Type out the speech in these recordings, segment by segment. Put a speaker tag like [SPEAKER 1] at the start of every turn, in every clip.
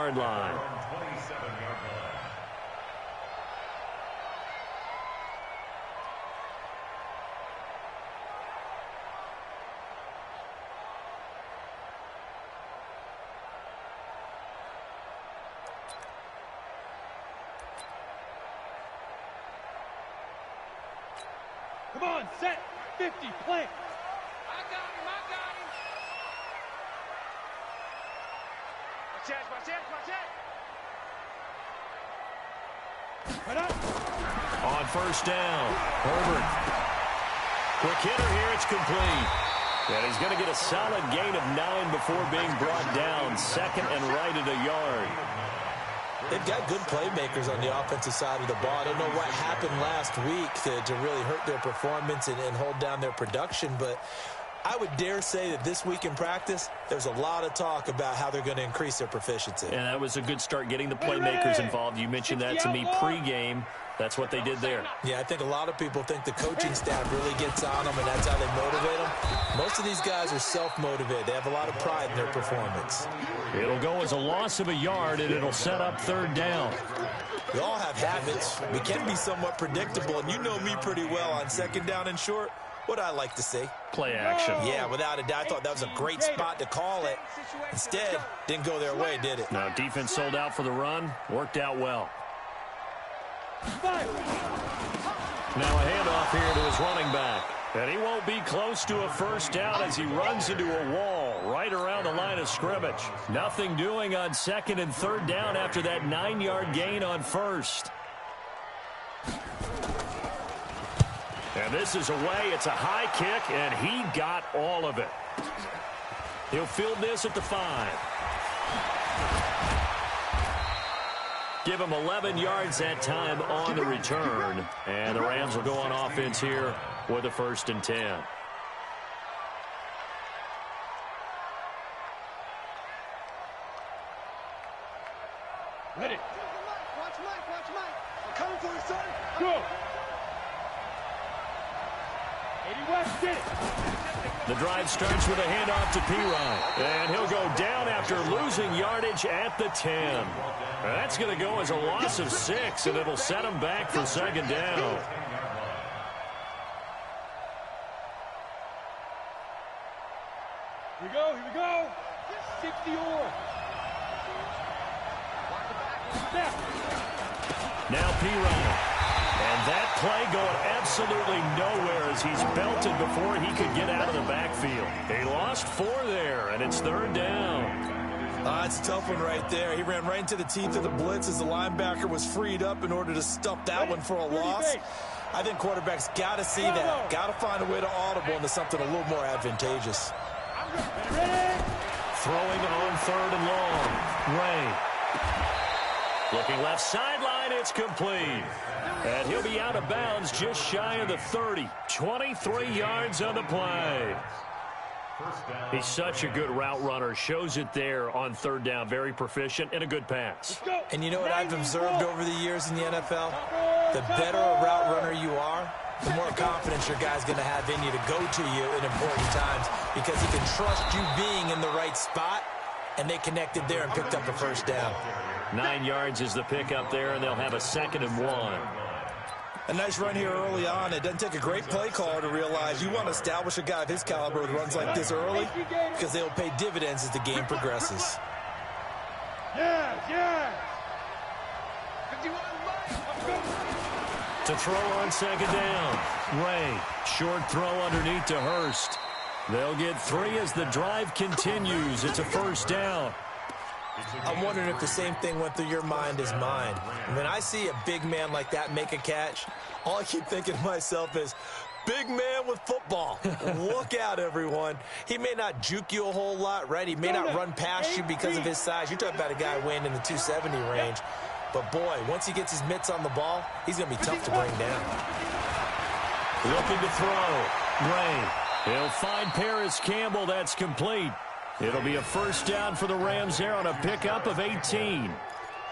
[SPEAKER 1] 27-yard line.
[SPEAKER 2] Come on, set, 50, play. I got him. Right up.
[SPEAKER 1] On first down, Herbert. Quick hitter here, it's complete. And he's going to get a solid gain of 9 before being brought down. Second and right at a yard.
[SPEAKER 3] They've got good playmakers on the offensive side of the ball. I don't know what happened last week to really hurt their performance and hold down their production, but I would dare say that this week in practice, there's a lot of talk about how they're going to increase their proficiency.
[SPEAKER 1] And that was a good start getting the playmakers involved. You mentioned that to me pregame. That's what they did there.
[SPEAKER 3] Yeah, I think a lot of people think the coaching staff really gets on them, and that's how they motivate them. Most of these guys are self-motivated. They have a lot of pride in their performance.
[SPEAKER 1] It'll go as a loss of a yard, and it'll set up third down.
[SPEAKER 3] We all have habits. We can be somewhat predictable, and you know me pretty well on second down and short. What I like to say?
[SPEAKER 1] Play action.
[SPEAKER 3] Yeah, without a doubt. I thought that was a great spot to call it. Instead, didn't go their way, did it?
[SPEAKER 1] Now, defense sold out for the run. Worked out well.
[SPEAKER 2] Now
[SPEAKER 1] a handoff here to his running back. And he won't be close to a first down as he runs into a wall right around the line of scrimmage. Nothing doing on second and third down after that 9-yard gain on first. And this is away. It's a high kick, and he got all of it. He'll field this at the 5. Give him 11 yards that time on the return. And the Rams will go on offense here with a 1st and 10.
[SPEAKER 2] Ready. Watch Mike. I'm coming for you, son. Go. 80 West, get it.
[SPEAKER 1] The drive starts with a handoff to P-Ryan. And he'll go down after losing yardage at the 10. That's going to go as a loss of 6, and it'll set him back for second down.
[SPEAKER 2] Here we go. 60 or.
[SPEAKER 1] Now P-Ryan. And that play going absolutely nowhere as he's belted before he could get out of the backfield. He lost 4 there, and it's third down.
[SPEAKER 3] It's a tough one right there. He ran right into the teeth of the blitz as the linebacker was freed up in order to stuff that one for a loss. I think quarterbacks got to see that. Got to find a way to audible into something a little more advantageous.
[SPEAKER 1] Throwing on third and long. Ray. Looking left sideline, it's complete. And he'll be out of bounds just shy of the 30. 23 yards on the play. He's such a good route runner. Shows it there on third down. Very proficient and a good pass.
[SPEAKER 3] And you know what I've observed over the years in the NFL? The better a route runner you are, the more confidence your guy's going to have in you to go to you in important times because he can trust you being in the right spot, and they connected there and picked up a first down.
[SPEAKER 1] 9 yards is the pickup there, and they'll have a 2nd and 1.
[SPEAKER 3] A nice run here early on. It doesn't take a great play caller to realize you want to establish a guy of his caliber with runs like this early because they'll pay dividends as the game progresses.
[SPEAKER 2] Yeah.
[SPEAKER 1] To throw on second down. Ray, short throw underneath to Hurst. They'll get 3 as the drive continues. It's a first down.
[SPEAKER 3] I'm wondering if the same thing went through your mind as mine. When I see a big man like that make a catch, all I keep thinking to myself is, big man with football. Look out, everyone. He may not juke you a whole lot, right? He may not run past you because of his size. You're talking about a guy weighing in the 270 range. But, boy, once he gets his mitts on the ball, he's going to be tough to bring down.
[SPEAKER 1] Looking to throw. Ray. He'll find Paris Campbell. That's complete. It'll be a first down for the Rams there on a pickup of 18.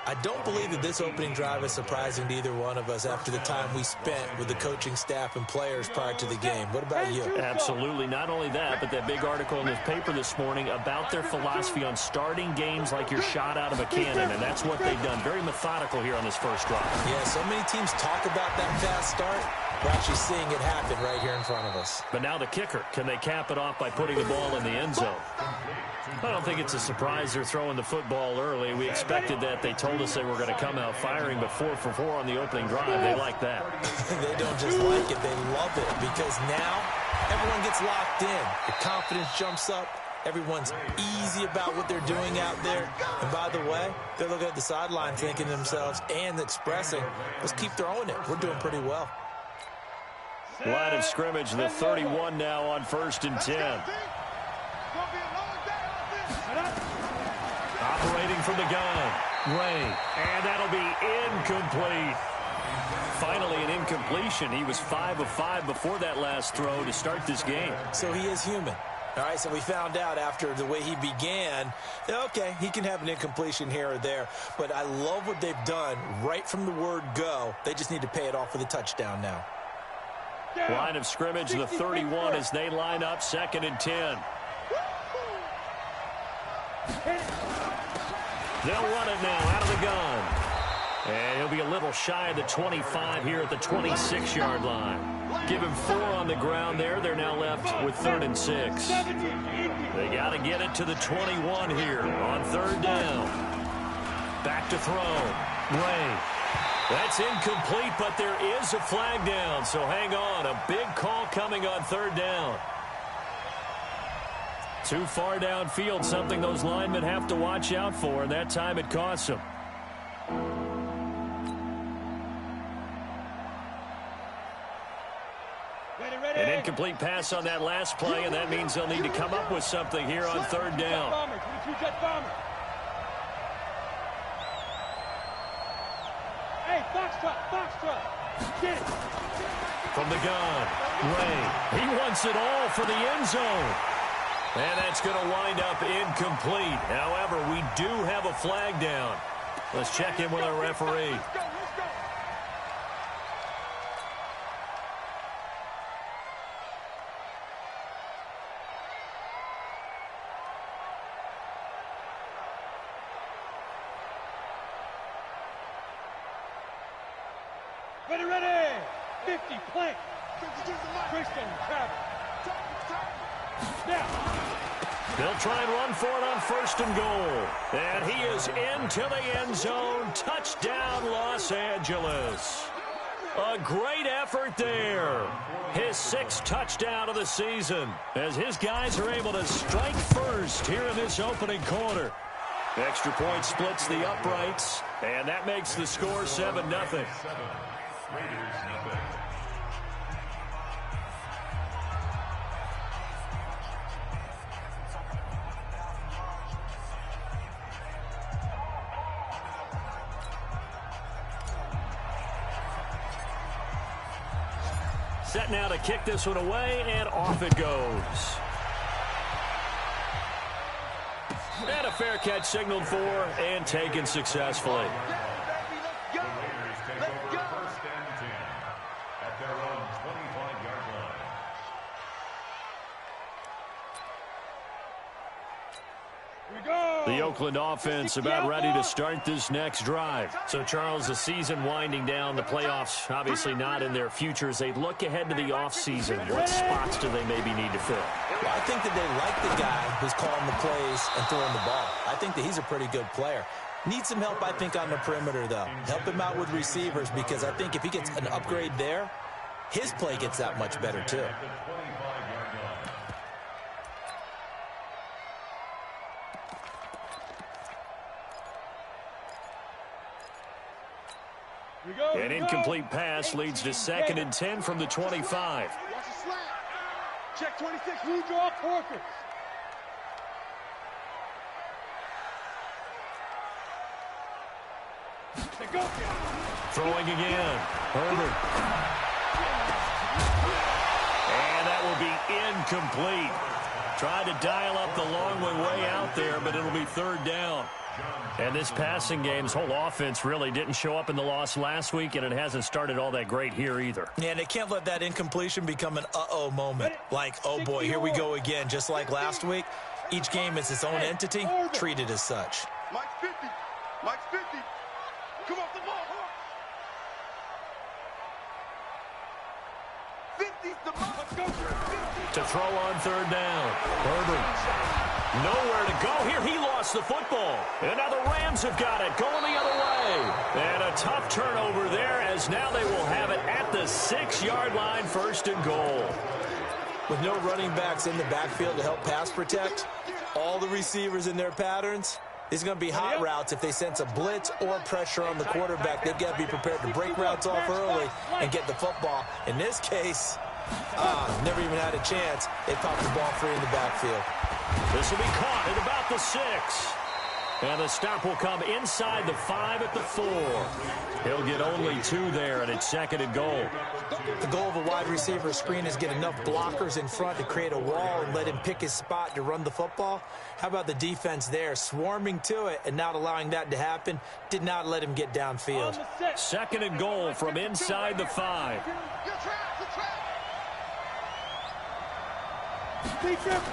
[SPEAKER 3] I don't believe that this opening drive is surprising to either one of us after the time we spent with the coaching staff and players prior to the game. What about you?
[SPEAKER 1] Absolutely. Not only that, but that big article in the paper this morning about their philosophy on starting games like you're shot out of a cannon, and that's what they've done. Very methodical here on this first drive.
[SPEAKER 3] Yeah, so many teams talk about that fast start. We're actually seeing it happen right here in front of us.
[SPEAKER 1] But now the kicker. Can they cap it off by putting the ball in the end zone? I don't think it's a surprise they're throwing the football early. We expected that. They told us they were going to come out firing, but 4 for 4 on the opening drive. They like that.
[SPEAKER 3] They don't just like it. They love it because now everyone gets locked in. The confidence jumps up. Everyone's easy about what they're doing out there. And by the way, they're looking at the sideline thinking to themselves and expressing, let's keep throwing it. We're doing pretty well.
[SPEAKER 1] Line of scrimmage, the 31 now on 1st and 10. Operating from the gun, Ray, and that'll be incomplete. Finally an incompletion. He was 5 of 5 before that last throw to start this game.
[SPEAKER 3] So he is human. All right, so we found out after the way he began, okay, he can have an incompletion here or there, but I love what they've done right from the word go. They just need to pay it off with a touchdown now.
[SPEAKER 1] Line of scrimmage, the 31 as they line up, 2nd and 10. They'll run it now out of the gun. And he'll be a little shy of the 25 here at the 26-yard line. Give him 4 on the ground there. They're now left with 3rd and 6. They got to get it to the 21 here on 3rd down. Back to throw. Ray. That's incomplete, but there is a flag down, so hang on. A big call coming on 3rd down. Too far downfield, something those linemen have to watch out for, and that time it costs them. An incomplete pass on that last play, and that means they'll need to come up with something here on 3rd down. From the gun, Ray. He wants it all for the end zone. And that's going to wind up incomplete. However, we do have a flag down. Let's check in with our referee.
[SPEAKER 2] Ready. 50, plant.
[SPEAKER 1] They'll try and run for it on 1st and goal. And he is into the end zone. Touchdown, Los Angeles. A great effort there. His 6th touchdown of the season as his guys are able to strike first here in this opening quarter. Extra point splits the uprights, and that makes the score 7-0. Set now to kick this one away, and off it goes. And a fair catch signaled for and taken successfully. The Oakland offense about ready to start this next drive. So, Charles, the season winding down, the playoffs obviously not in their futures. They look ahead to the offseason. What spots do they maybe need to fill?
[SPEAKER 3] Well, I think that they like the guy who's calling the plays and throwing the ball. I think that he's a pretty good player. Needs some help, I think, on the perimeter, though. Help him out with receivers because I think if he gets an upgrade there, his play gets that much better, too.
[SPEAKER 1] An incomplete pass leads to 2nd and 10 from the 25.
[SPEAKER 2] Watch the slant. Check 26. Who draw Porker?
[SPEAKER 1] Throwing again. Herbert. And that will be incomplete. Tried to dial up the long way out there, but it'll be 3rd down. And this passing game's whole offense really didn't show up in the loss last week, and it hasn't started all that great here either.
[SPEAKER 3] Yeah, and they can't let that incompletion become an uh-oh moment. Like, oh boy, here we go again. Just like last week, each game is its own entity, treated as such.
[SPEAKER 2] Mike's 50. Mike's 50. Come off the ball. 50's the mark. Let's go.
[SPEAKER 1] To throw on third down. Herbert. Nowhere to go here. He lost the football. And now the Rams have got it, going the other way. And a tough turnover there, as now they will have it at the 6-yard line, 1st and goal.
[SPEAKER 3] With no running backs in the backfield to help pass protect, all the receivers in their patterns, it's going to be hot routes. If they sense a blitz or pressure on the quarterback, they've got to be prepared to break routes off early and get the football. In this case, never even had a chance. They popped the ball free in the backfield.
[SPEAKER 1] This will be caught at about the 6. And the stop will come inside the 5 at the 4. He'll get only 2 there, and it's 2nd and goal.
[SPEAKER 3] The goal of a wide receiver screen is get enough blockers in front to create a wall and let him pick his spot to run the football. How about the defense there, swarming to it and not allowing that to happen? Did not let him get downfield.
[SPEAKER 1] 2nd and goal from inside the 5.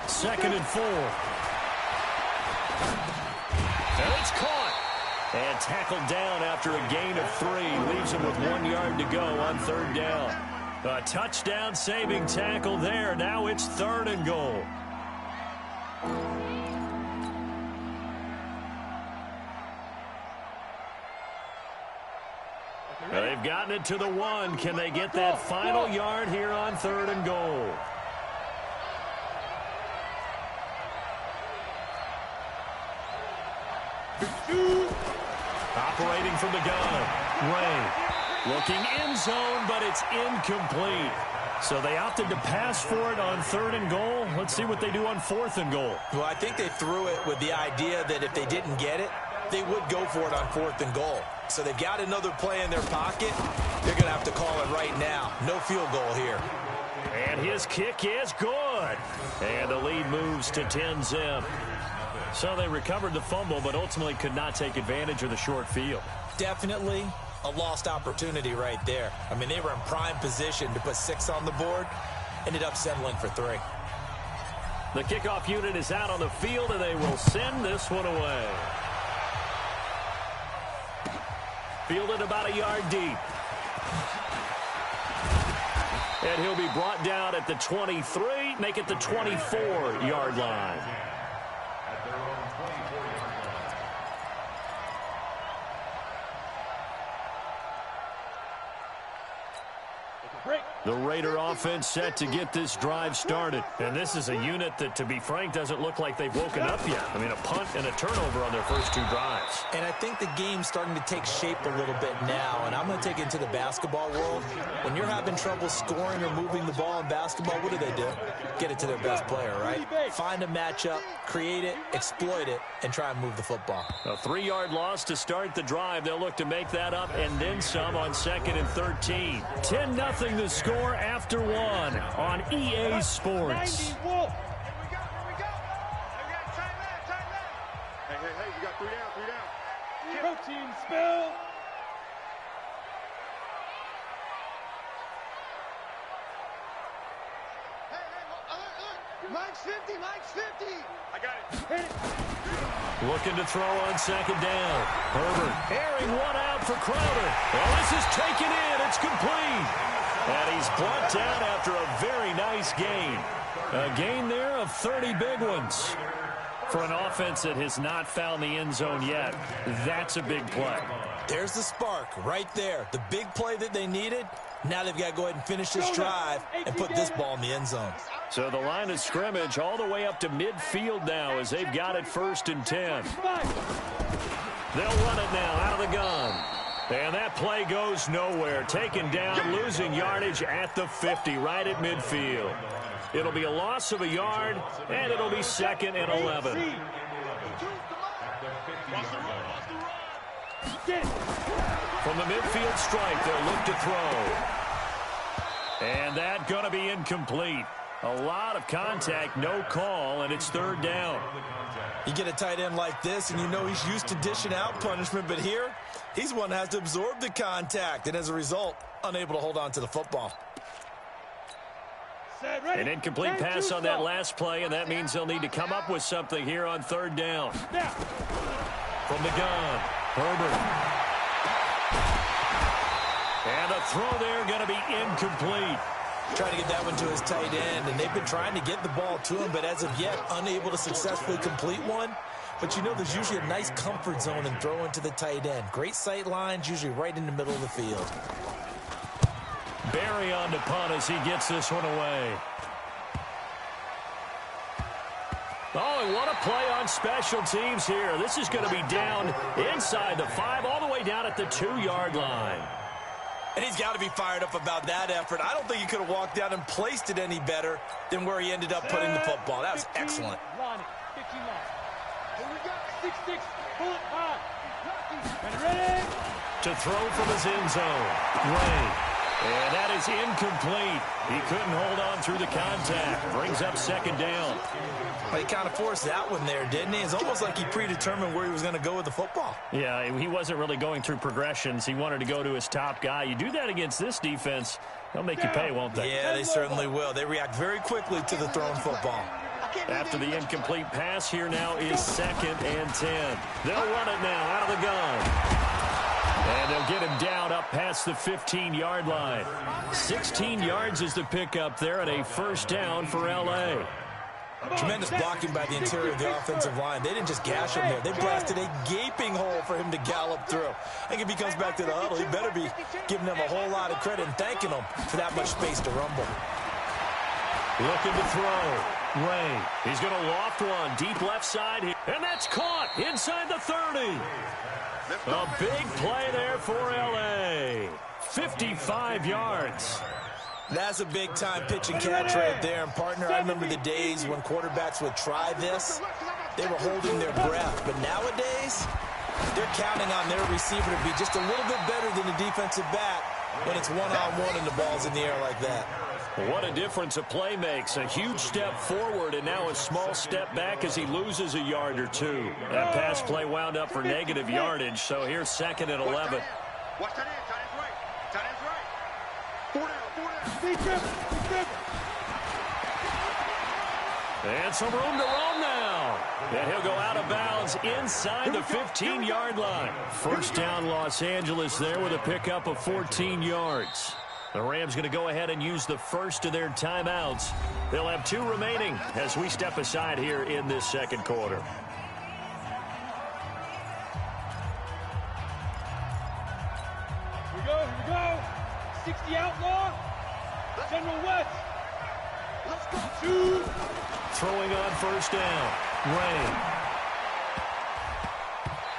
[SPEAKER 1] Second and 4. And it's caught. And tackled down after a gain of 3. Leaves him with 1 yard to go on 3rd down. A touchdown saving tackle there. Now it's 3rd and goal. They've gotten it to the 1. Can they get that final yard here on 3rd and goal? Operating from the gun, Ray. Looking end zone, but it's incomplete. So they opted to pass for it on 3rd and goal. Let's see what they do on 4th and goal.
[SPEAKER 3] Well, I think they threw it with the idea that if they didn't get it, they would go for it on 4th and goal. So they've got another play in their pocket. They're going to have to call it right now. No field goal here.
[SPEAKER 1] And his kick is good. And the lead moves to 10-zip. So they recovered the fumble, but ultimately could not take advantage of the short field.
[SPEAKER 3] Definitely a lost opportunity right there. I mean, they were in prime position to put 6 on the board. Ended up settling for 3.
[SPEAKER 1] The kickoff unit is out on the field, and they will send this one away. Fielded about a yard deep. And he'll be brought down at the 23, make it the 24-yard line. The Raider offense set to get this drive started. And this is a unit that, to be frank, doesn't look like they've woken up yet. I mean, a punt and a turnover on their first 2 drives.
[SPEAKER 3] And I think the game's starting to take shape a little bit now. And I'm going to take it into the basketball world. When you're having trouble scoring or moving the ball in basketball, what do? Get it to their best player, right? Find a matchup, create it, exploit it, and try and move the football.
[SPEAKER 1] A 3-yard loss to start the drive. They'll look to make that up and then some on 2nd and 13. 10-0 the score after 1 on EA Sports.
[SPEAKER 2] Here we go. Hey, you got 3 down. Protein spill. Mike's 50, Mike's 50. I got it. Hit it.
[SPEAKER 1] Looking to throw on 2nd down. Herbert airing one out for Crowder. Well, this is taken in. It's complete. And he's brought down after a very nice gain. A gain there of 30 big ones. For an offense that has not found the end zone yet, that's a big play.
[SPEAKER 3] There's the spark right there. The big play that they needed. Now they've got to go ahead and finish this drive and put this ball in the end zone.
[SPEAKER 1] So the line of scrimmage all the way up to midfield now as they've got it 1st and 10. They'll run it now out of the gun. And that play goes nowhere. Taken down, losing yardage at the 50, right at midfield. It'll be a loss of a yard, and it'll be 2nd and 11. From the midfield stripe, they'll look to throw. And that's going to be incomplete. A lot of contact, no call, and it's third down.
[SPEAKER 3] You get a tight end like this, and you know he's used to dishing out punishment, but here, he's one that has to absorb the contact, and as a result, unable to hold on to the football.
[SPEAKER 1] An incomplete pass on that last play, and that means they'll need to come up with something here on third down. From the gun, Herbert. And a throw there going to be incomplete.
[SPEAKER 3] Trying to get that one to his tight end, and they've been trying to get the ball to him, but as of yet, unable to successfully complete one. But you know there's usually a nice comfort zone in throwing to the tight end. Great sight lines, usually right in the middle of the field.
[SPEAKER 1] Barry on to punt as he gets this one away. Oh, and what a play on special teams here. This is going to be down inside the 5, all the way down at the 2-yard line.
[SPEAKER 3] And he's got to be fired up about that effort. I don't think he could have walked down and placed it any better than where he ended up putting the football. That was excellent.
[SPEAKER 1] To throw from his end zone. Ray. And that is incomplete. He couldn't hold on through the contact. Brings up second down.
[SPEAKER 3] Well, he kind of forced that one there, didn't he? It's almost like he predetermined where he was going to go with the football.
[SPEAKER 1] Yeah, he wasn't really going through progressions. He wanted to go to his top guy. You do that against this defense, they'll make you pay, won't they?
[SPEAKER 3] Yeah, they certainly will. They react very quickly to the thrown football.
[SPEAKER 1] After the incomplete pass, here now is 2nd and 10. They'll run it now out of the gun. And they'll get him down up past the 15-yard line. 16 yards is the pickup there, and a first down for L.A.
[SPEAKER 3] Tremendous blocking by the interior of the offensive line. They didn't just gash him there. They blasted a gaping hole for him to gallop through. I think if he comes back to the huddle, he better be giving them a whole lot of credit and thanking them for that much space to rumble.
[SPEAKER 1] Looking to throw. Ray. He's going to loft one deep left side here. And that's caught inside the 30. A big play there for L.A. 55 yards.
[SPEAKER 3] That's a big-time pitch and catch right there. And, partner, I remember the days when quarterbacks would try this. They were holding their breath. But nowadays, they're counting on their receiver to be just a little bit better than the defensive back when it's one-on-one and the ball's in the air like that.
[SPEAKER 1] What a difference a play makes. A huge step forward and now a small step back as he loses a yard or two. That pass play wound up for negative yardage, so here's 2nd and 11.
[SPEAKER 2] Watch that end. Tight end's right. Tight end's right. 4 down.
[SPEAKER 1] And some room to roam now. And he'll go out of bounds inside the 15-yard line. First down Los Angeles there with a pickup of 14 yards. The Rams going to go ahead and use the first of their timeouts. They'll have 2 remaining as we step aside here in this second quarter.
[SPEAKER 2] Here we go. 60 outlaw. General West. Let's go. 2.
[SPEAKER 1] Throwing on first down. Ray.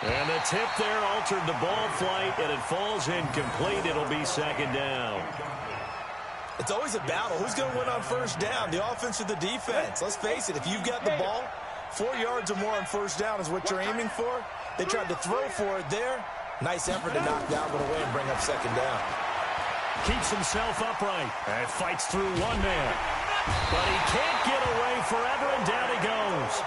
[SPEAKER 1] And the tip there altered the ball flight, and it falls incomplete. It'll be 2nd down.
[SPEAKER 3] It's always a battle. Who's going to win on first down, the offense or the defense? Let's face it, if you've got the ball, 4 yards or more on first down is what you're aiming for. They tried to throw for it there. Nice effort to knock that one away and bring up 2nd down.
[SPEAKER 1] Keeps himself upright and fights through one man. But he can't get away forever, and down he goes.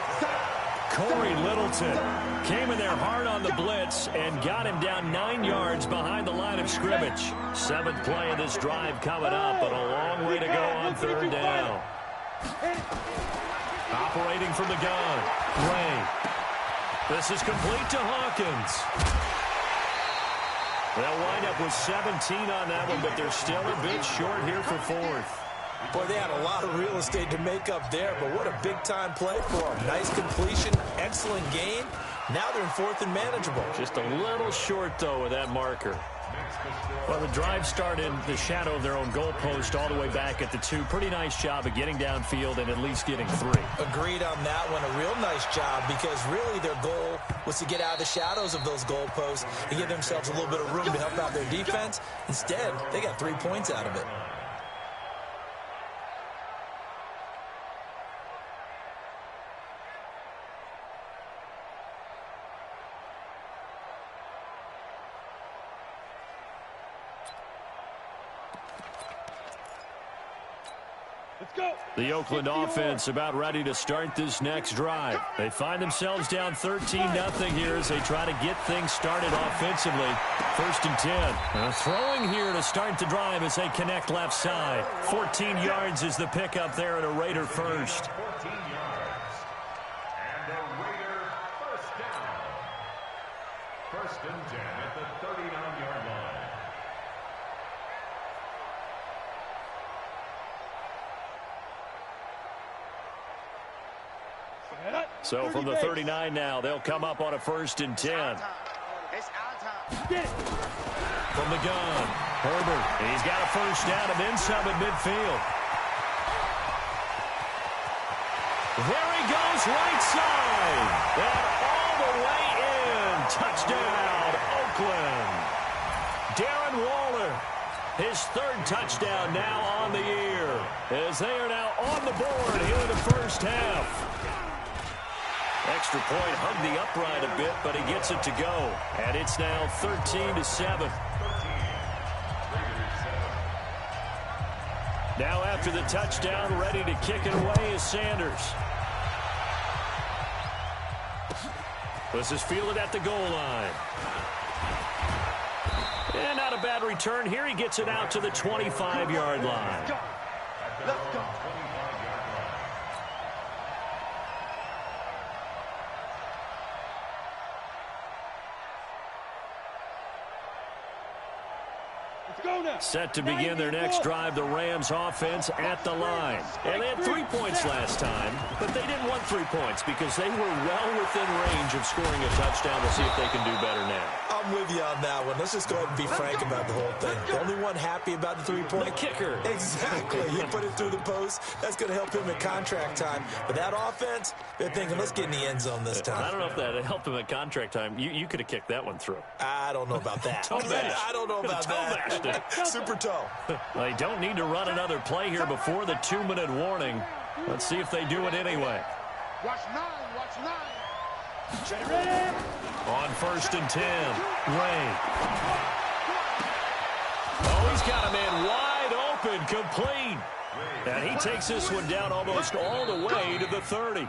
[SPEAKER 1] Corey Littleton came in there hard on the blitz and got him down 9 yards behind the line of scrimmage. 7th play of this drive coming up, but a long way to go on third down. Operating from the gun, Ray. This is complete to Hawkins. They'll wind up with 17 on that one, but they're still a bit short here for 4th.
[SPEAKER 3] Boy, they had a lot of real estate to make up there, but what a big-time play for them. Nice completion, excellent gain. Now they're in 4th and manageable.
[SPEAKER 1] Just a little short, though, with that marker. Well, the drive started in the shadow of their own goalpost all the way back at the 2. Pretty nice job of getting downfield and at least getting 3.
[SPEAKER 3] Agreed on that one. A real nice job because really their goal was to get out of the shadows of those goalposts and give themselves a little bit of room to help out their defense. Instead, they got 3 points out of it.
[SPEAKER 2] Let's go.
[SPEAKER 1] The Oakland offense about ready to start this next drive. They find themselves down 13-0 here as they try to get things started offensively. 1st and 10. Throwing here to start the drive as they connect left side. 14 yards is the pickup there at a Raider first.
[SPEAKER 4] 14 yards. And a Raider first down. 1st and 10 at the 39-yard line.
[SPEAKER 1] So from the 39 now, they'll come up on a 1st and 10. From the gun, Herbert. He's got a first down and then some at midfield. There he goes, right side. And all the way in. Touchdown, Oakland. Darren Waller, his 3rd touchdown now on the year, as they are now on the board here in the first half. Extra point hugged the upright a bit, but he gets it to go. And it's now 13-7. Now after the touchdown, ready to kick it away is Sanders. This is fielded at the goal line. And not a bad return here. He gets it out to the 25-yard line.
[SPEAKER 2] Let's go.
[SPEAKER 1] Set to begin their next drive, the Rams offense at the line. And they had 3 points last time, but they didn't want 3 points because they were well within range of scoring a touchdown. We'll see if they can do better now.
[SPEAKER 3] I'm with you on that one. Let's just go ahead and be frank about the whole thing. The only one happy about the 3-point?
[SPEAKER 1] The kicker.
[SPEAKER 3] Exactly. He put it through the post. That's going to help him at contract time. But that offense, they're thinking, let's get in the end zone this time.
[SPEAKER 1] I don't know if that helped him at contract time. You could have kicked that one through.
[SPEAKER 3] I don't know about that. I don't know about that. Super toe.
[SPEAKER 1] They don't need to run another play here before the 2-minute warning. Let's see if they do it anyway.
[SPEAKER 2] Watch 9.
[SPEAKER 1] On 1st and 10, Ray. Oh, he's got a man wide open, complete. And he takes this one down almost all the way to the 30.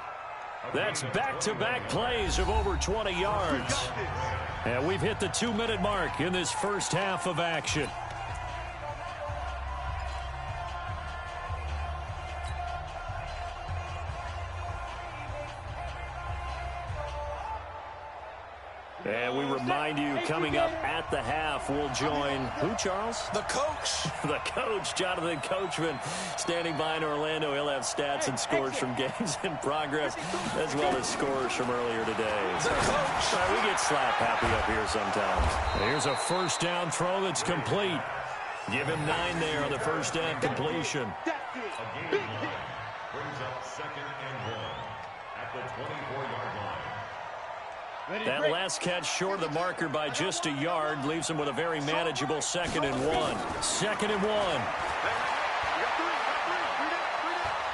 [SPEAKER 1] That's back-to-back plays of over 20 yards. And we've hit the 2-minute mark in this first half of action. And we remind you, coming up at the half, we'll join who, Charles?
[SPEAKER 3] The coach.
[SPEAKER 1] The coach, Jonathan Coachman, standing by in Orlando. He'll have stats and scores from games in progress, as well as scores from earlier today.
[SPEAKER 3] The coach.
[SPEAKER 1] We get slap happy up here sometimes. Here's a first down throw that's complete. Give him 9 there on the first down completion.
[SPEAKER 4] Brings up 2nd and 1 at the 24-yard line.
[SPEAKER 1] That last catch short of the marker by just a yard leaves him with a very manageable 2nd and 1. 2nd and 1.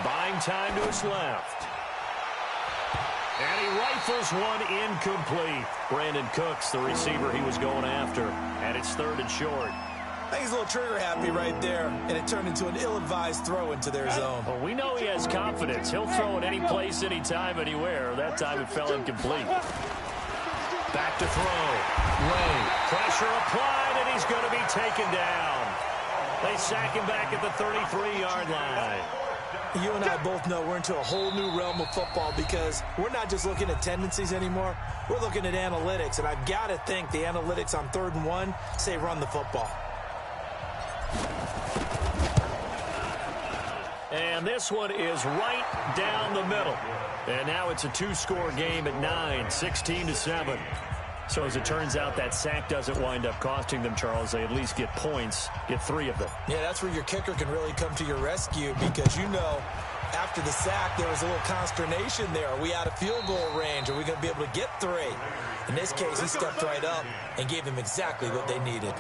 [SPEAKER 1] Buying time to his left. And he rifles one incomplete. Brandon Cooks, the receiver he was going after. And it's 3rd and short.
[SPEAKER 3] I think he's a little trigger happy right there, and it turned into an ill-advised throw into their zone.
[SPEAKER 1] Well, we know he has confidence. He'll throw it any place, anytime, anywhere. That time it fell incomplete. Back to throw. Ray. Pressure applied, and he's going to be taken down. They sack him back at the 33-yard line.
[SPEAKER 3] You and I both know we're into a whole new realm of football because we're not just looking at tendencies anymore. We're looking at analytics, and I've got to think the analytics on 3rd and 1 say run the football.
[SPEAKER 1] And this one is right down the middle. And now it's a 2-score game at 9, 16-7. So as it turns out, that sack doesn't wind up costing them, Charles. They at least get points, get 3 of them.
[SPEAKER 3] Yeah, that's where your kicker can really come to your rescue because, you know, after the sack, there was a little consternation there. Are we out of field goal range? Are we going to be able to get 3? In this case, he stepped right up and gave them exactly what they needed.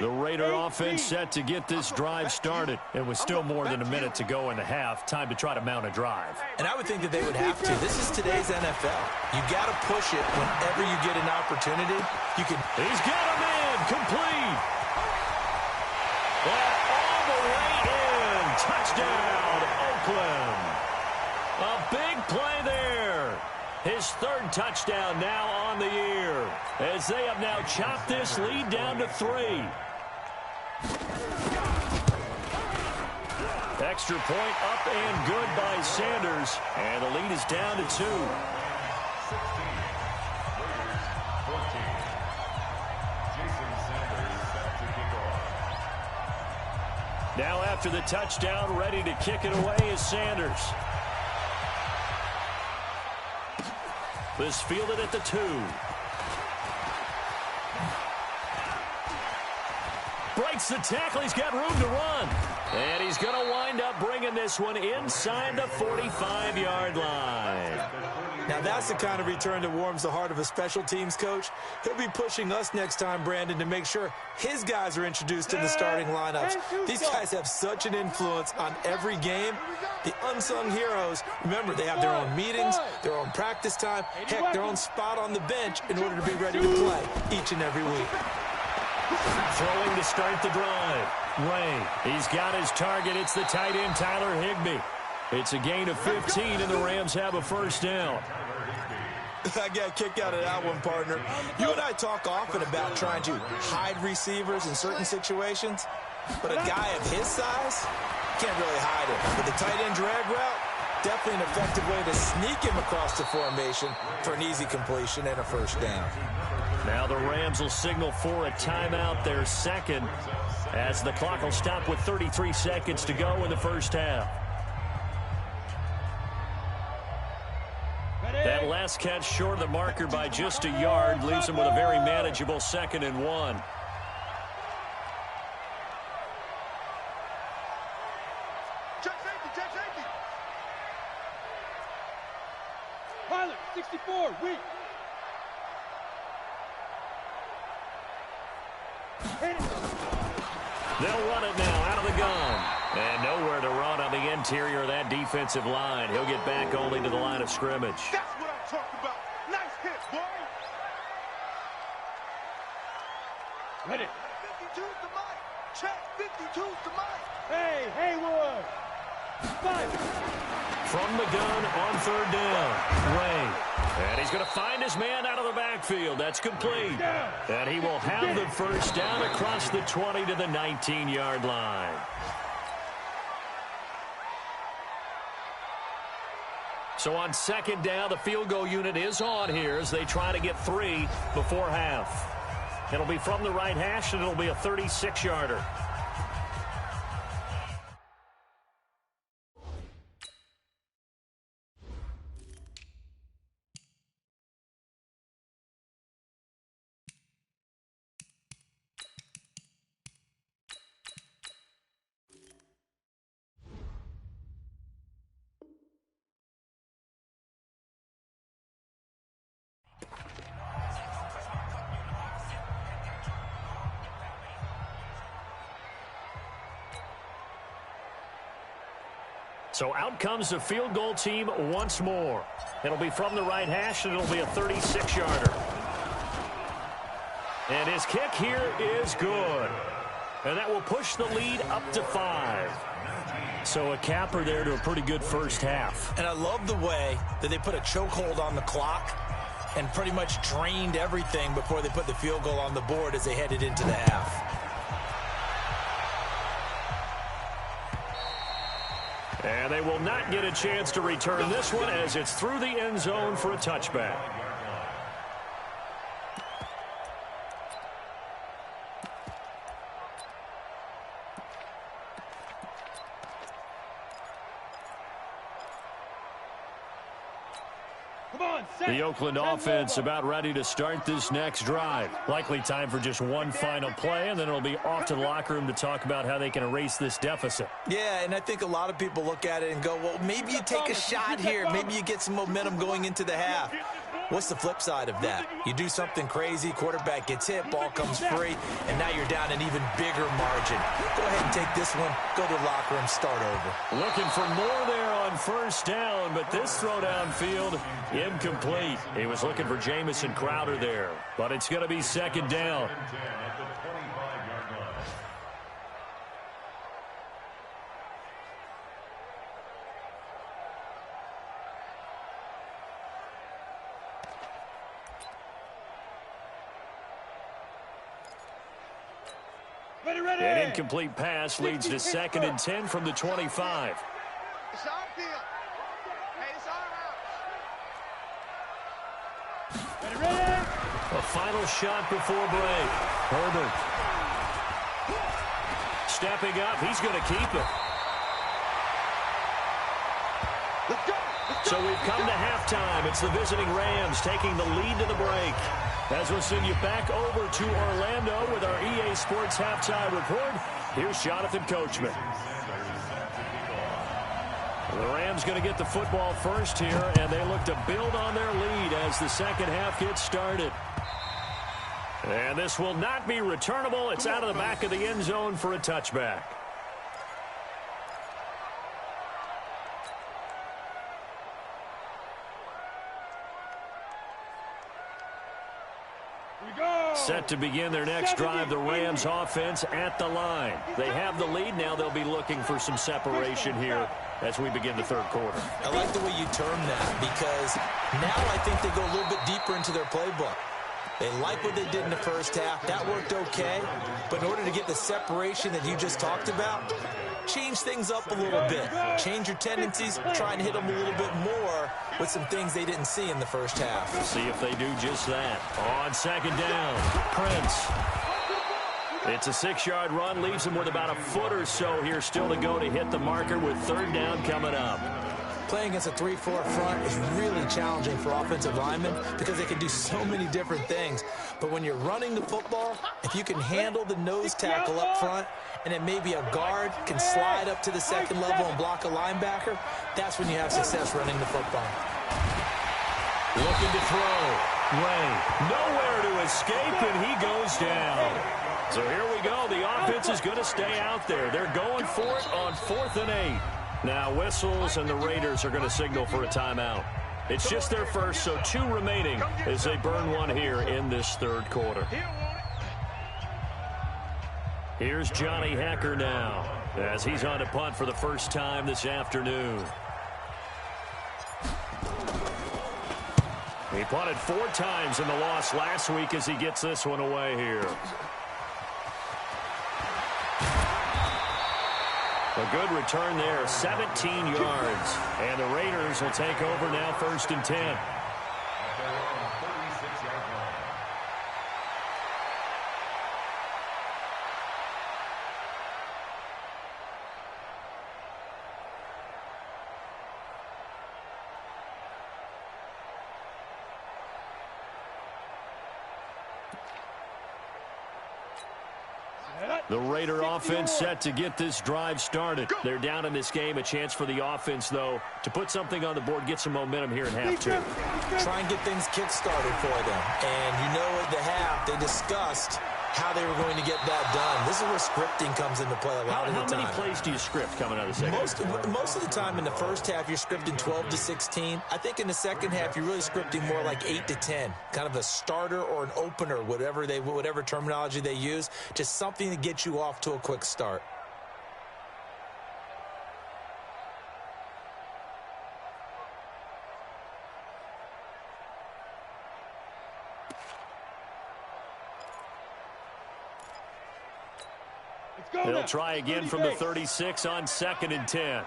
[SPEAKER 1] The Raider offense set to get this drive started. And with still more than a minute to go in the half, time to try to mount a drive.
[SPEAKER 3] And I would think that they would have to. This is today's NFL. You got to push it whenever you get an opportunity. You can.
[SPEAKER 1] He's got him in. Complete. And all the way in. Touchdown, Oakland. A big play there. His third touchdown now on the year, as they have now chopped this lead down to 3. Extra point up and good by Sanders, and the lead is down to 2.
[SPEAKER 4] 16, Raiders 14. Jason Sanders set to kick off.
[SPEAKER 1] Now after the touchdown, ready to kick it away is Sanders. This fielded at the 2. Breaks the tackle. He's got room to run. And he's going to wind up bringing this one inside the 45-yard line.
[SPEAKER 3] Now that's the kind of return that warms the heart of a special teams coach. He'll be pushing us next time, Brandon, to make sure his guys are introduced in the starting lineups. These guys have such an influence on every game. The unsung heroes, remember, they have their own meetings, their own practice time, heck, their own spot on the bench in order to be ready to play each and every week.
[SPEAKER 1] Throwing to start the drive. Ray, he's got his target. It's the tight end, Tyler Higbee. It's a gain of 15, and the Rams have a first down.
[SPEAKER 3] I got a kick out of that one, partner. You and I talk often about trying to hide receivers in certain situations, but a guy of his size can't really hide him. With the tight end drag route, definitely an effective way to sneak him across the formation for an easy completion and a first down.
[SPEAKER 1] Now the Rams will signal for a timeout, their second, as the clock will stop with 33 seconds to go in the first half. That last catch short of the marker by just a yard leaves him with a very manageable 2nd and 1.
[SPEAKER 2] Pilot, 64, weak.
[SPEAKER 1] They'll run it now out of the gun. And nowhere to run on the interior of that defensive line. He'll get back only to the line of scrimmage.
[SPEAKER 2] That's what I'm talking about. Nice hit, boy. Ready. 52's the mic. Check. 52's the mic. Hey, Haywood. 5.
[SPEAKER 1] From the gun on 3rd down. Ray. And he's going to find his man out of the backfield. That's complete. And he will have the first down across the 20 to the 19-yard line. So on 2nd down, the field goal unit is on here as they try to get 3 before half. It'll be from the right hash, and it'll be a 36-yarder. So out comes the field goal team once more. It'll be from the right hash, and it'll be a 36-yarder. And his kick here is good. And that will push the lead up to 5. So a capper there to a pretty good first half.
[SPEAKER 3] And I love the way that they put a chokehold on the clock and pretty much drained everything before they put the field goal on the board as they headed into the half.
[SPEAKER 1] And they will not get a chance to return this one as it's through the end zone for a touchback. The Oakland offense about ready to start this next drive. Likely time for just one final play, and then it'll be off to the locker room to talk about how they can erase this deficit.
[SPEAKER 3] Yeah, and I think a lot of people look at it and go, well, maybe you take a shot here. Maybe you get some momentum going into the half. What's the flip side of that? You do something crazy, quarterback gets hit, ball comes free, and now you're down an even bigger margin. Go ahead and take this one, go to the locker room, start over.
[SPEAKER 1] Looking for more there on first down, but this throw downfield, incomplete. He was looking for Jamison Crowder there, but it's going to be second down. An incomplete pass leads to 2nd and 10 from the 25.
[SPEAKER 2] It's our field. Hey, it's our house. Ready?
[SPEAKER 1] A final shot before break. Herbert. Stepping up. He's going to keep it.
[SPEAKER 2] Let's go.
[SPEAKER 1] So we've come to halftime. It's the visiting Rams taking the lead to the break. As we'll send you back over to Orlando with our EA Sports Halftime Report, here's Jonathan Coachman. The Rams going to get the football first here, and they look to build on their lead as the second half gets started. And this will not be returnable. It's out of the back of the end zone for a touchback. Set to begin their next drive, the Rams offense at the line. They have the lead. Now they'll be looking for some separation here as we begin the third quarter.
[SPEAKER 3] I like the way you term that because now I think they go a little bit deeper into their playbook. They like what they did in the first half. That worked okay. But in order to get the separation that you just talked about, change things up a little bit. Change your tendencies, try and hit them a little bit more with some things they didn't see in the first half.
[SPEAKER 1] See if they do just that. On second down, Prince. It's a 6-yard run, leaves him with about a foot or so here still to go to hit the marker with third down coming up.
[SPEAKER 3] Playing against a 3-4 front is really challenging for offensive linemen because they can do so many different things. But when you're running the football, if you can handle the nose tackle up front and then maybe a guard can slide up to the second level and block a linebacker, that's when you have success running the football.
[SPEAKER 1] Looking to throw. Ray, nowhere to escape, and he goes down. So here we go. The offense is going to stay out there. They're going for it on 4th and 8. Now whistles, and the Raiders are going to signal for a timeout. It's just their first, so 2 remaining as they burn one here in this third quarter. Here's Johnny Hekker now as he's on to punt for the first time this afternoon. He punted 4 times in the loss last week as he gets this one away here. A good return there, 17 yards. And the Raiders will take over now 1st and 10. The Raider offense set to get this drive started. They're down in this game. A chance for the offense, though, to put something on the board, get some momentum here in half 2.
[SPEAKER 3] Try and get things kick-started for them. And you know at the half, they discussed how they were going to get that done. This is where scripting comes into play a lot of the time.
[SPEAKER 1] How many plays do you script coming out of the second half?
[SPEAKER 3] Most of the time in the first half, you're scripting 12 to 16. I think in the second half, you're really scripting more like 8 to 10. Kind of a starter or an opener, whatever terminology they use. Just something to get you off to a quick start.
[SPEAKER 1] They'll try again from the 36 on 2nd and 10.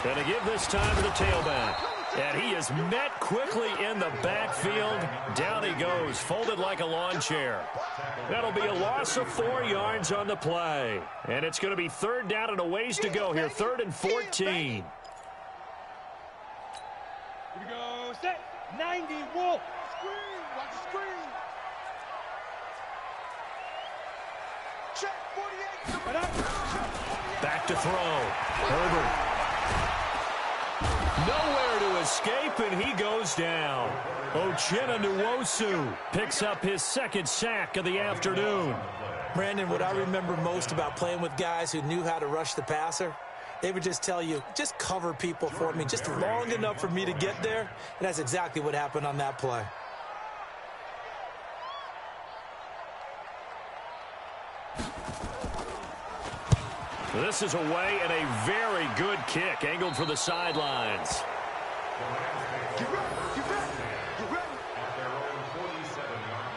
[SPEAKER 1] Gonna give this time to the tailback. And he is met quickly in the backfield. Down he goes, folded like a lawn chair. That'll be a loss of 4 yards on the play. And it's going to be 3rd down and a ways to go here, 3rd and 14.
[SPEAKER 2] Here we go. Set. 90. Wolf. Screen. Watch the screen. Check 48.
[SPEAKER 1] Back to throw. Herbert. Nowhere to escape, and he goes down. Uchenna Nwosu picks up his second sack of the afternoon.
[SPEAKER 3] Brandon, what I remember most about playing with guys who knew how to rush the passer, they would just tell you, just cover people for me, just long enough for me to get there. And that's exactly what happened on that play.
[SPEAKER 1] This is away and a very good kick, angled for the sidelines.
[SPEAKER 4] Get ready, get ready, get ready. At their own 47-yard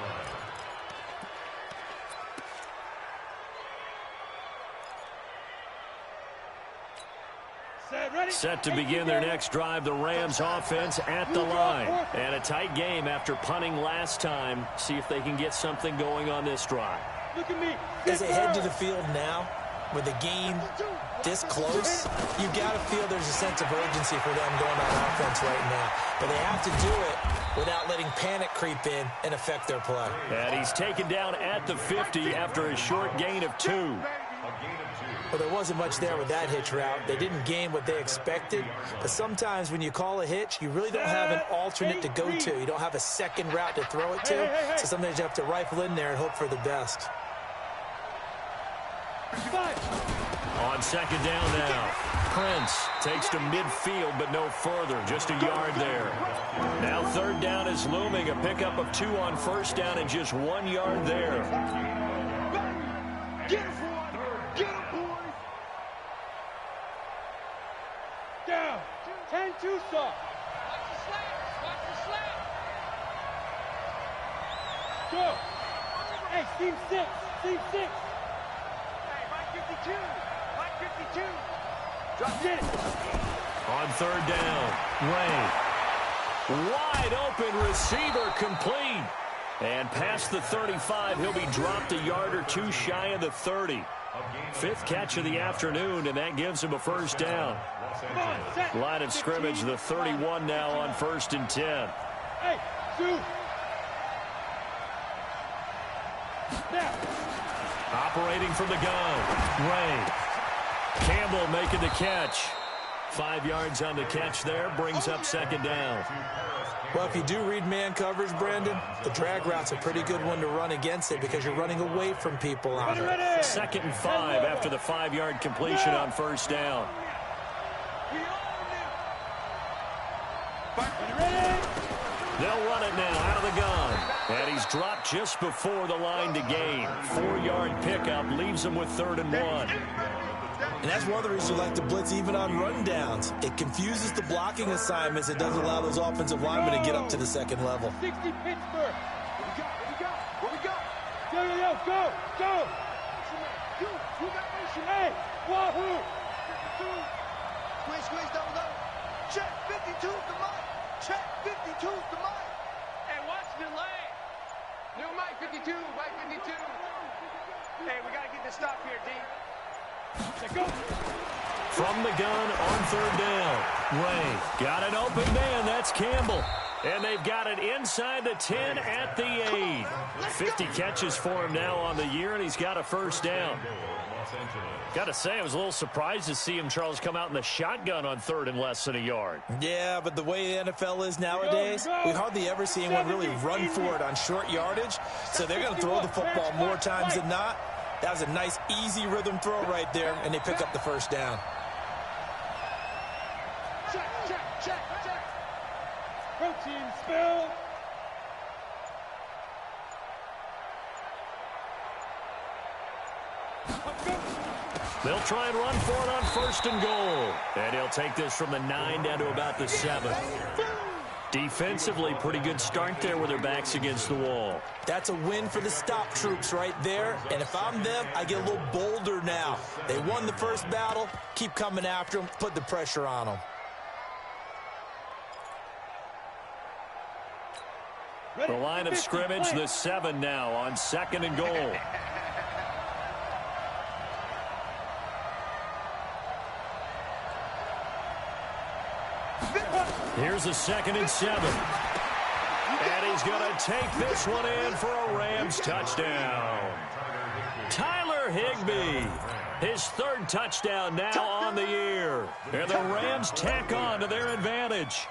[SPEAKER 4] line.
[SPEAKER 1] Set to begin their next drive, the Rams offense at the line. And a tight game after punting last time. See if they can get something going on this drive.
[SPEAKER 2] Look at me.
[SPEAKER 3] As they head to the field now, with the game this close, you got to feel there's a sense of urgency for them going on offense right now. But they have to do it without letting panic creep in and affect their play.
[SPEAKER 1] And he's taken down at the 50 after a short gain of 2.
[SPEAKER 3] Well, there wasn't much there with that hitch route. They didn't gain what they expected. But sometimes when you call a hitch, you really don't have an alternate to go to. You don't have a second route to throw it to. So sometimes you have to rifle in there and hope for the best.
[SPEAKER 1] On second down now, Prince takes to midfield but no further, just a yard there. Now third down is looming, a pickup of 2 on first down and just 1 yard there.
[SPEAKER 2] Get him, boy. Get him, boy. Down. 10-2 saw. Watch the slants. Watch the slants. Go. Hey, team 6. Team 6. Hey, Mike 52. Mike 52. Drop it.
[SPEAKER 1] On third down, Ray. Wide open receiver complete. And past the 35, he'll be dropped a yard or 2 shy of the 30. 5th catch of the afternoon, and that gives him a first down. Line of scrimmage, the 31 now on 1st and 10.
[SPEAKER 2] Hey, 2. Now.
[SPEAKER 1] Operating from the gun, Ray. Campbell making the catch. 5 yards on the catch there, brings up second down.
[SPEAKER 3] Well, if you do read man coverage, Brandon, the drag route's a pretty good one to run against it because you're running away from people on it.
[SPEAKER 1] 2nd and 5 after the 5-yard completion on first down. They'll run it now out of the gun. And he's dropped just before the line to gain. 4-yard pickup leaves him with 3rd and 1.
[SPEAKER 3] And that's one of the reasons you like to blitz even on rundowns. It confuses the blocking assignments. It doesn't allow those offensive linemen to get up to the second level.
[SPEAKER 2] 60 Pittsburgh. What we got? Yo, go. You got motion. Hey, Wahoo. Squeeze, double. Check 52 to Mike. Check 52 to Mike. Hey, watch the lane. New Mike 52, Mike 52. Hey, we got to get this stop here, D.
[SPEAKER 1] From the gun on third down, Ray got an open man. That's Campbell. And they've got it inside the 10 at the 8. 50 catches for him now on the year, and he's got a first down. Got to say, I was a little surprised to see him, Charles, come out in the shotgun on 3rd and less than a yard.
[SPEAKER 3] Yeah, but the way the NFL is nowadays, we hardly ever see anyone really run for it on short yardage. So they're going to throw the football more times than not. That was a nice, easy rhythm throw right there, and they pick up the first down.
[SPEAKER 2] Check. Protein spill.
[SPEAKER 1] They'll try and run for it on 1st and goal. And he'll take this from the 9 down to about the 7. Defensively, pretty good start there with their backs against the wall.
[SPEAKER 3] That's a win for the stop troops right there. And if I'm them, I get a little bolder now. They won the first battle. Keep coming after them. Put the pressure on them.
[SPEAKER 1] The line of scrimmage, the 7 now on 2nd and goal. Here's a 2nd and 7. And he's going to take this one in for a Rams touchdown. Tyler Higbee His third touchdown now on the year. And the Rams tack on to their advantage.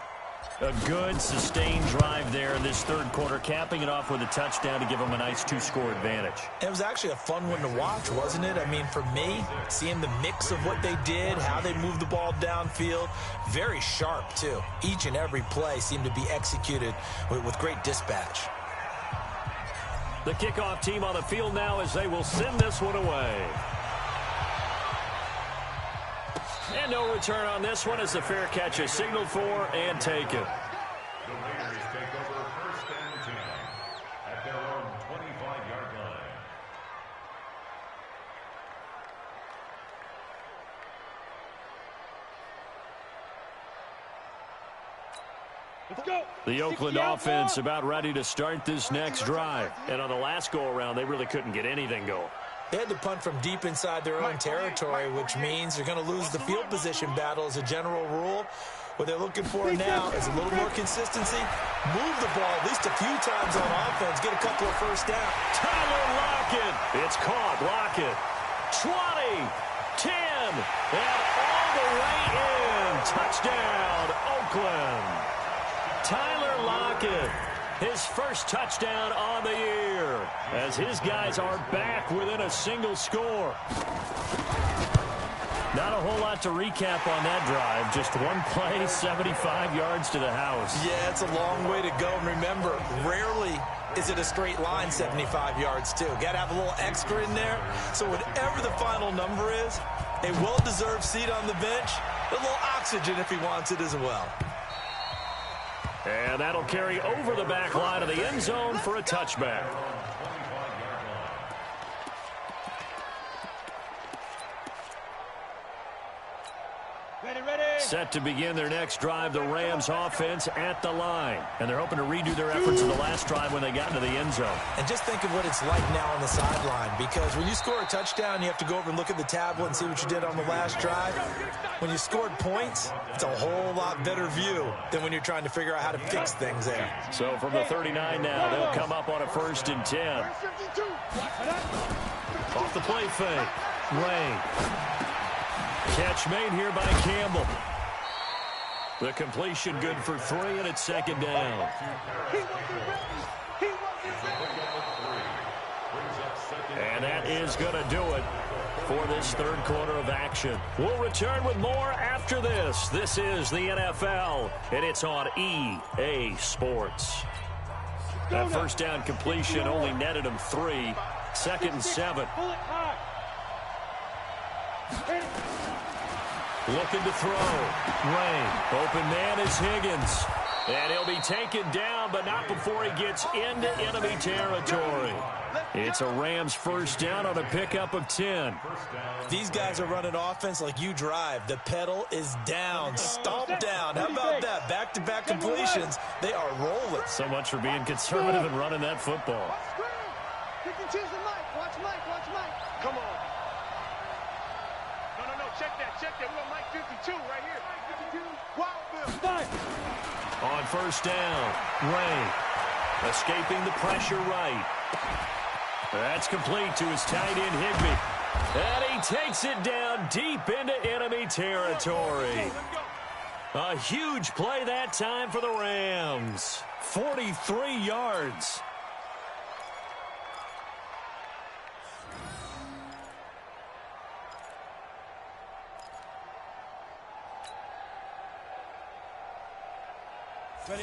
[SPEAKER 1] A good, sustained drive there in this third quarter, capping it off with a touchdown to give them a nice two-score advantage.
[SPEAKER 3] It was actually a fun one to watch, wasn't it? I mean, for me, seeing the mix of what they did, how they moved the ball downfield, very sharp, too. Each and every play seemed to be executed with great dispatch.
[SPEAKER 1] The kickoff team on the field now as they will send this one away. And no return on this one as the fair catch is signaled for and taken.
[SPEAKER 4] The Raiders take over 1st and 10 at their own 25-yard line.
[SPEAKER 2] Let's go.
[SPEAKER 1] The Oakland offense about ready to start this next drive. And on the last go-around, they really couldn't get anything going.
[SPEAKER 3] They had to punt from deep inside their own territory, which means they're going to lose the field position battle as a general rule. What they're looking for now is a little more consistency. Move the ball at least a few times on offense. Get a couple of first downs.
[SPEAKER 1] Tyler Lockett. It's caught. Lockett. 20, 10, and all the way in. Touchdown, Oakland. Tyler Lockett. His first touchdown on the year as his guys are back within a single score. Not a whole lot to recap on that drive. Just one play, 75 yards to the house.
[SPEAKER 3] Yeah, it's a long way to go. And remember, rarely is it a straight line 75 yards, too. Got to have a little extra in there. So whatever the final number is, a well-deserved seat on the bench, a little oxygen if he wants it as well.
[SPEAKER 1] And that'll carry over the back line of the end zone for a touchback. Set to begin their next drive, the Rams offense at the line. And they're hoping to redo their efforts in the last drive when they got into the end zone.
[SPEAKER 3] And just think of what it's like now on the sideline, because when you score a touchdown, you have to go over and look at the tablet and see what you did on the last drive. When you scored points, it's a whole lot better view than when you're trying to figure out how to fix things there.
[SPEAKER 1] So from the 39 now, they'll come up on a 1st and 10. Off the play fake. Ray. Catch made here by Campbell. The completion good for 3, and it's 2nd down. And that is going to do it for this third quarter of action. We'll return with more after this. This is the NFL, and it's on EA Sports. That first down completion only netted him 3. 2nd and 7. Looking to throw. Ray. Open man is Higgins. And he'll be taken down, but not before he gets into enemy territory. It's a Rams first down on a pickup of 10.
[SPEAKER 3] These guys are running offense like you drive. The pedal is down. Stomp down. How about that? Back-to-back completions. They are rolling.
[SPEAKER 1] So much for being conservative and running that football.
[SPEAKER 2] Watch Mike. Come on. No. Check that. We got Mike 52 right here. Mike 52. Wild Bill.
[SPEAKER 1] On first down, Ray. Escaping the pressure right. That's complete to his tight end, Higbee. And he takes it down deep into enemy territory. A huge play that time for the Rams. 43 yards.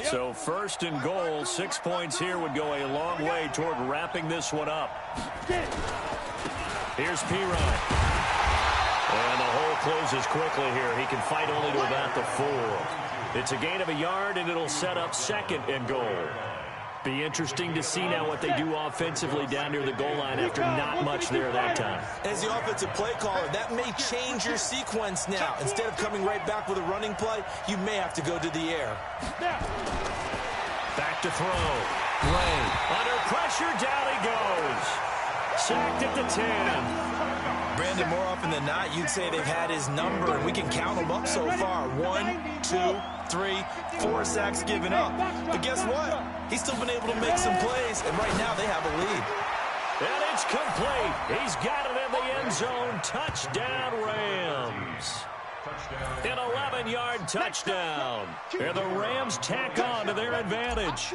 [SPEAKER 1] So 1st and goal, 6 points here would go a long way toward wrapping this one up. Here's P-Ryan. And the hole closes quickly here. He can fight only to about the 4. It's a gain of a yard, and it'll set up 2nd and goal. Be interesting to see now what they do offensively down near the goal line after not much there that time.
[SPEAKER 3] As the offensive play caller, that may change your sequence now. Instead of coming right back with a running play, you may have to go to the air.
[SPEAKER 1] Back to throw. Ray. Under pressure, down he goes. Sacked at the 10.
[SPEAKER 3] Brandon, more often than not, you'd say they've had his number, and we can count them up so far. 1, 2, 3, 4 sacks given up. But guess what? He's still been able to make some plays, and right now they have a lead.
[SPEAKER 1] And it's complete. He's got it in the end zone. Touchdown, Rams. An 11-yard touchdown. And the Rams tack on to their advantage.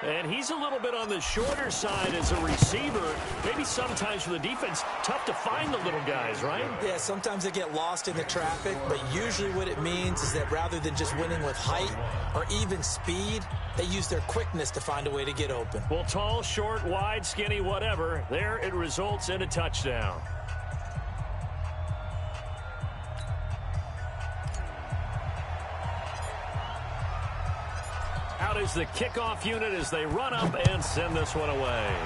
[SPEAKER 1] And he's a little bit on the shorter side as a receiver. Maybe sometimes for the defense, tough to find the little guys, right?
[SPEAKER 3] Yeah, sometimes they get lost in the traffic, but usually what it means is that rather than just winning with height or even speed, they use their quickness to find a way to get open.
[SPEAKER 1] Well, tall, short, wide, skinny, whatever, there it results in a touchdown. Out is the kickoff unit as they run up and send this one away.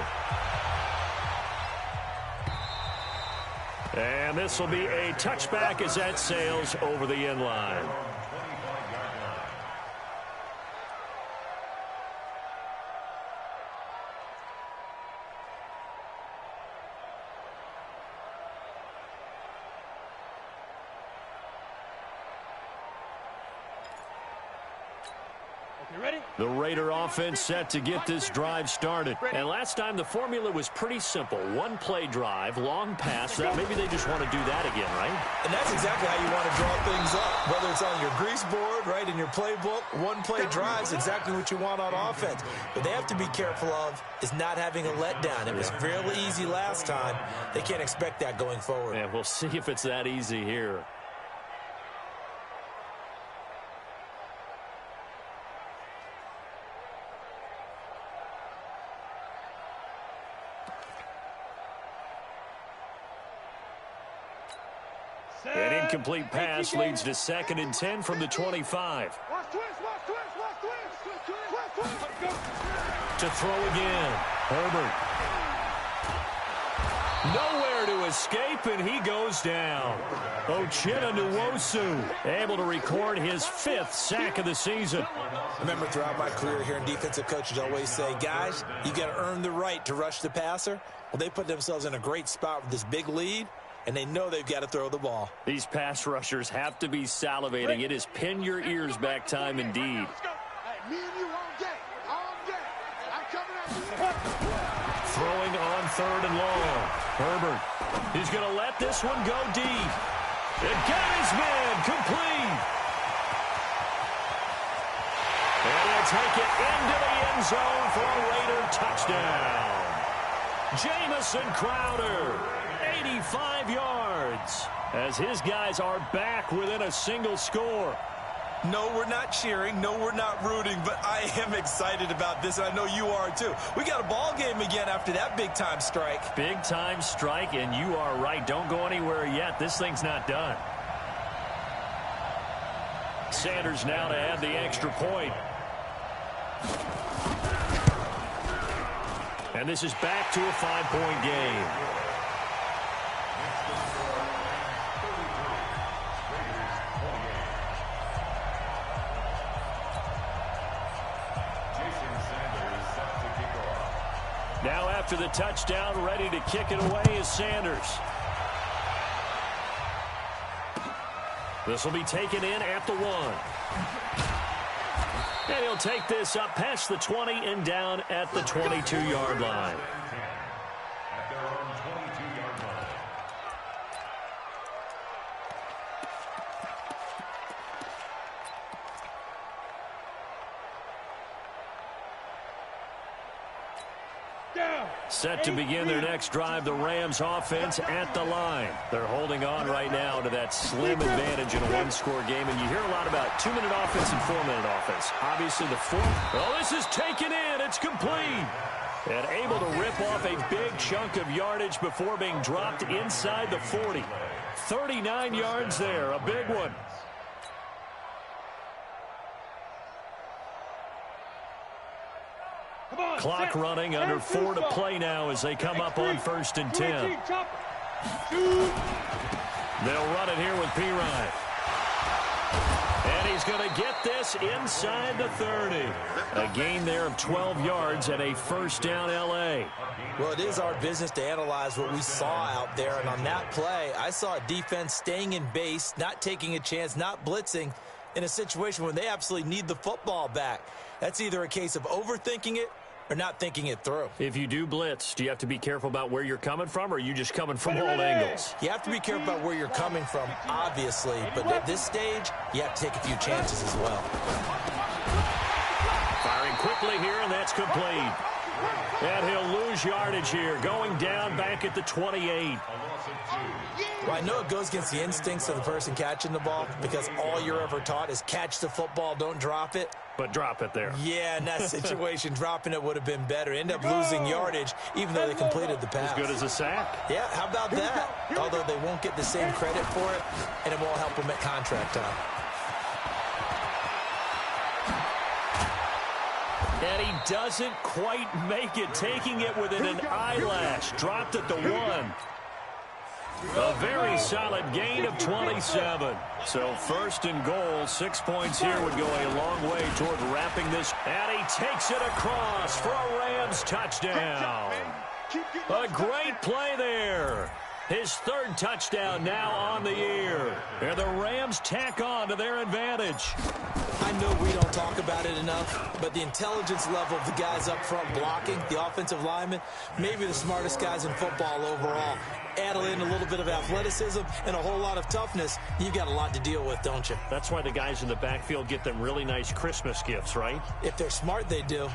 [SPEAKER 1] And this will be a touchback as that sails over the end line. The Raider offense set to get this drive started. And last time the formula was pretty simple. One play drive, long pass. That maybe they just want to do that again, right?
[SPEAKER 3] And that's exactly how you want to draw things up. Whether it's on your grease board, right, in your playbook, one play drives exactly what you want on offense. But they have to be careful of is not having a letdown. It was fairly easy last time. They can't expect that going forward.
[SPEAKER 1] Yeah, we'll see if it's that easy here. An incomplete pass leads to 2nd and 10 from the 25. To throw again. Herbert. Nowhere to escape, and he goes down. Uchenna Nwosu able to record his 5th sack of the season.
[SPEAKER 3] I remember throughout my career hearing defensive coaches always say, guys, you got to earn the right to rush the passer. Well, they put themselves in a great spot with this big lead, and they know they've got to throw the ball.
[SPEAKER 1] These pass rushers have to be salivating. It is pin your ears back time indeed. Throwing on 3rd and long. Herbert. He's going to let this one go deep. And got his man complete. And he'll take it into the end zone for a Raider touchdown. Jamison Crowder. 85 yards as his guys are back within a single score.
[SPEAKER 3] No, we're not cheering. No, we're not rooting, but I am excited about this, and I know you are too. We got a ball game again after that big-time strike.
[SPEAKER 1] Big-time strike, and you are right. Don't go anywhere yet. This thing's not done. Sanders now to add the extra point. And this is back to a 5-point game. Now after the touchdown, ready to kick it away is Sanders. This will be taken in at the 1. And he'll take this up past the 20 and down at the 22-yard line.
[SPEAKER 4] At their own 22-yard line.
[SPEAKER 1] Set to begin their next drive, the Rams offense at the line. They're holding on right now to that slim advantage in a one-score game, and you hear a lot about 2-minute offense and 4-minute offense. Obviously, the 4th. Oh, this is taken in. It's complete. And able to rip off a big chunk of yardage before being dropped inside the 40. 39 yards there, a big one. Clock running, under 4 to play now as they come up on 1st and 10. They'll run it here with Pirine. And he's going to get this inside the 30. A gain there of 12 yards and a 1st down L.A.
[SPEAKER 3] Well, it is our business to analyze what we saw out there. And on that play, I saw a defense staying in base, not taking a chance, not blitzing in a situation where they absolutely need the football back. That's either a case of overthinking it or not thinking it through.
[SPEAKER 1] If you do blitz, do you have to be careful about where you're coming from, or are you just coming from all angles?
[SPEAKER 3] You have to be careful about where you're coming from, obviously, but at this stage, you have to take a few chances as well.
[SPEAKER 1] Firing quickly here, and that's complete. And he'll lose yardage here, going down back at the 28.
[SPEAKER 3] Well, I know it goes against the instincts of the person catching the ball because all you're ever taught is catch the football, don't drop it.
[SPEAKER 1] But drop it there.
[SPEAKER 3] Yeah, in that situation, dropping it would have been better. End up losing yardage, even though they completed the pass.
[SPEAKER 1] As good as a sack.
[SPEAKER 3] Yeah, how about that? Although they won't get the same credit for it, and it won't help them at contract time.
[SPEAKER 1] And he doesn't quite make it, taking it within an eyelash. Dropped at the 1. A very solid gain of 27. So first and goal, 6 points here would go a long way toward wrapping this. And he takes it across for a Rams touchdown. A great play there. His third touchdown now on the year. And the Rams tack on to their advantage.
[SPEAKER 3] I know we don't talk about it enough, but the intelligence level of the guys up front blocking, the offensive linemen, maybe the smartest guys in football overall. Add in a little bit of athleticism and a whole lot of toughness, you've got a lot to deal with, don't you?
[SPEAKER 1] That's why the guys in the backfield get them really nice Christmas gifts, right?
[SPEAKER 3] If they're smart, they do.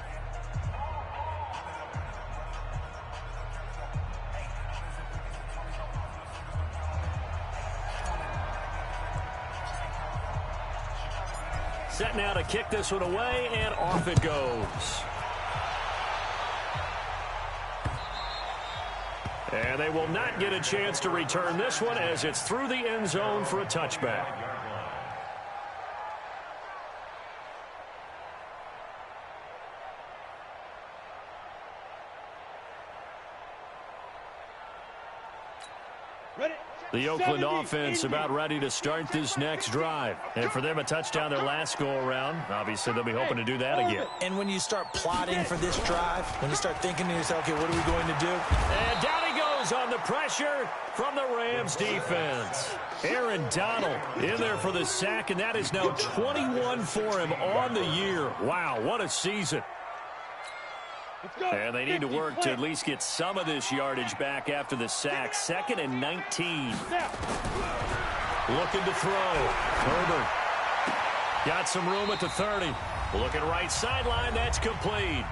[SPEAKER 1] Set now to kick this one away, and off it goes. And they will not get a chance to return this one as it's through the end zone for a touchback. The Oakland offense about ready to start this next drive. And for them, a touchdown their last go-around. Obviously, they'll be hoping to do that again.
[SPEAKER 3] And when you start plotting for this drive, when you start thinking to yourself, okay, what are we going to do?
[SPEAKER 1] And down he goes on the pressure from the Rams defense. Aaron Donald in there for the sack, and that is now 21 for him on the year. Wow, what a season. And they need to work to at least get some of this yardage back after the sack. 2nd and 19. Looking to throw. Herbert got some room at the 30. Looking right sideline. That's complete.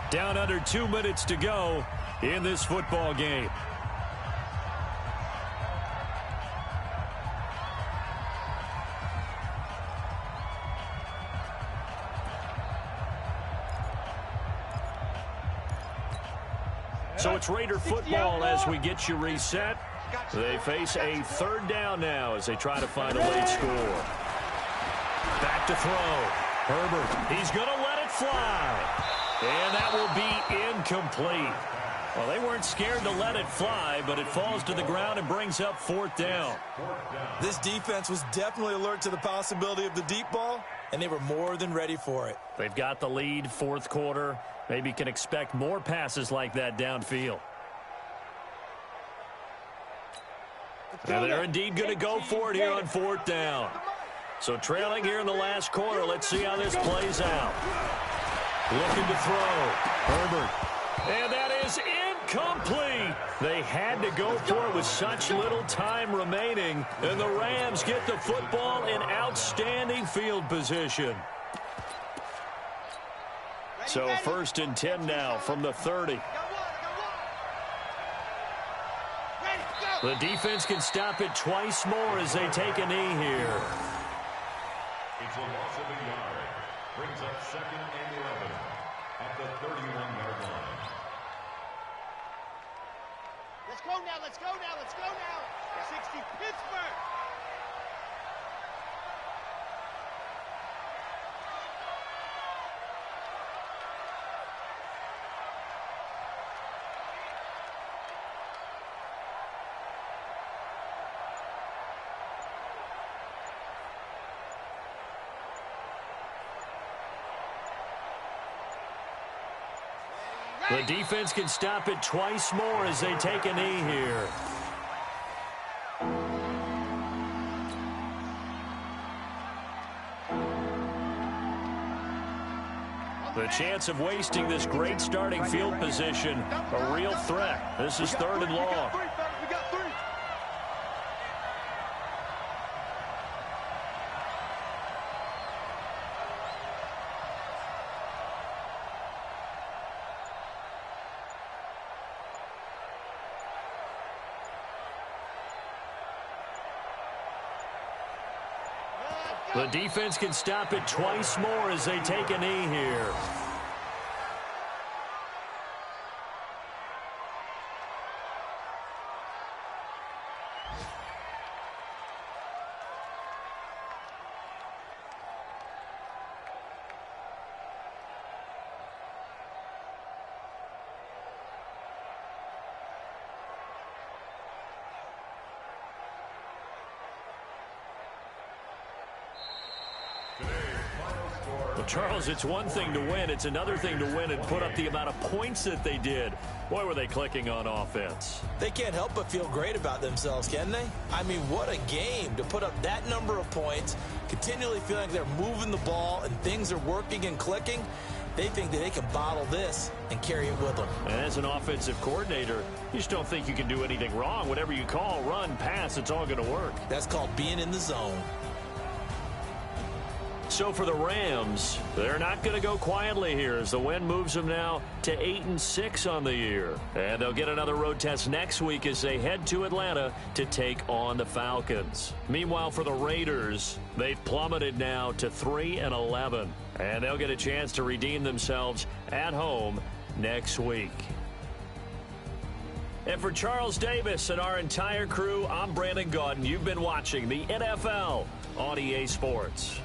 [SPEAKER 1] Down under 2 minutes to go in this football game. So it's Raider football as we get you reset. They face a 3rd down now as they try to find a late score. Back to throw. Herbert, he's going to let it fly. And that will be incomplete. Well, they weren't scared to let it fly, but it falls to the ground and brings up 4th down.
[SPEAKER 3] This defense was definitely alert to the possibility of the deep ball, and they were more than ready for it.
[SPEAKER 1] They've got the lead, 4th quarter. Maybe can expect more passes like that downfield. And they're indeed going to go for it here on 4th down. So trailing here in the last quarter. Let's see how this plays out. Looking to throw. Herbert. And that is incomplete. They had to go for it with such little time remaining. And the Rams get the football in outstanding field position. So 1st and 10 now from the 30. The defense can stop it twice more as they take a knee here.
[SPEAKER 4] It's a loss of a yard. Brings up 2nd and 11 at the 31-yard line.
[SPEAKER 2] Let's go now, let's go now, let's go now. 60 Pittsburgh.
[SPEAKER 1] The defense can stop it twice more as they take a knee here. The chance of wasting this great starting field position, a real threat. This is 3rd and long. The defense can stop it twice more as they take a knee here. Well, Charles, it's one thing to win. It's another thing to win and put up the amount of points that they did. Boy, were they clicking on offense.
[SPEAKER 3] They can't help but feel great about themselves, can they? I mean, what a game to put up that number of points, continually feeling like they're moving the ball and things are working and clicking. They think that they can bottle this and carry it with them.
[SPEAKER 1] And as an offensive coordinator, you just don't think you can do anything wrong. Whatever you call, run, pass, it's all going to work.
[SPEAKER 3] That's called being in the zone.
[SPEAKER 1] So for the Rams, they're not going to go quietly here as the win moves them now to 8-6 on the year. And they'll get another road test next week as they head to Atlanta to take on the Falcons. Meanwhile, for the Raiders, they've plummeted now to 3-11. And they'll get a chance to redeem themselves at home next week. And for Charles Davis and our entire crew, I'm Brandon Gaudin. You've been watching the NFL on EA Sports.